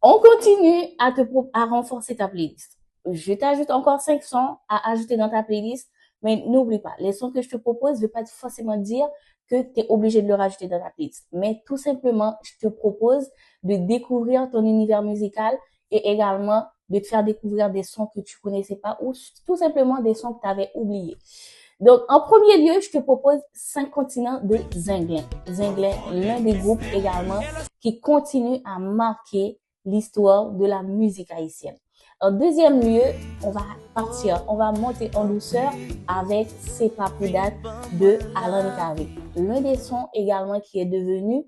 On continue à renforcer ta playlist. Je t'ajoute encore 5 sons à ajouter dans ta playlist, mais n'oublie pas, les sons que je te propose ne veut pas forcément dire que tu es obligé de le rajouter dans ta playlist. Mais tout simplement, je te propose de découvrir ton univers musical et également de te faire découvrir des sons que tu connaissais pas ou tout simplement des sons que tu avais oubliés. Donc, en premier lieu, je te propose 5 continents de Zinglin. Zinglin, l'un des groupes également qui continue à marquer l'histoire de la musique haïtienne. En deuxième lieu, on va monter en douceur avec C'est pas plus date de Alan Carré. L'un des sons également qui est devenu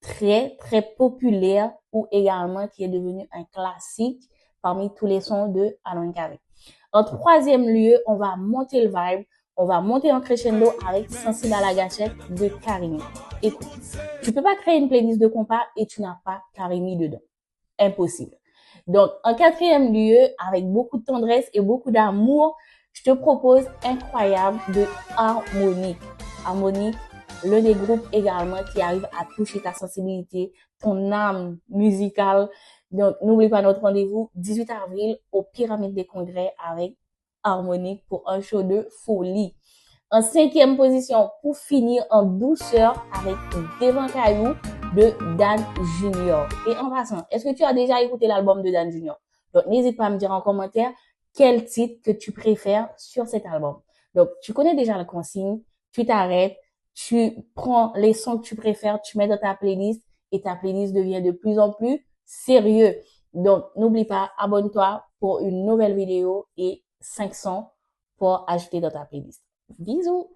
très populaire ou également qui est devenu un classique parmi tous les sons de Alan Carré. En troisième lieu, on va monter le vibe, on va monter en crescendo avec Sensible à la gâchette de Karimi. Écoute, tu peux pas créer une playlist de compas et tu n'as pas Karimi dedans. Impossible. Donc, en quatrième lieu, avec beaucoup de tendresse et beaucoup d'amour, je te propose Incroyable de Harmonique. Harmonique, l'un des groupes également qui arrive à toucher ta sensibilité, ton âme musicale. Donc, n'oublie pas notre rendez-vous 18 avril au Pyramide des Congrès avec Harmonique pour un show de folie. En cinquième position, pour finir en douceur avec Devant Caillou de Dan Junior. Et en passant, est-ce que tu as déjà écouté l'album de Dan Junior? Donc, n'hésite pas à me dire en commentaire quel titre que tu préfères sur cet album. Donc, tu connais déjà la consigne, tu t'arrêtes, tu prends les sons que tu préfères, tu mets dans ta playlist et ta playlist devient de plus en plus sérieux. Donc, n'oublie pas, abonne-toi pour une nouvelle vidéo et 500 pour ajouter dans ta playlist. Bisous!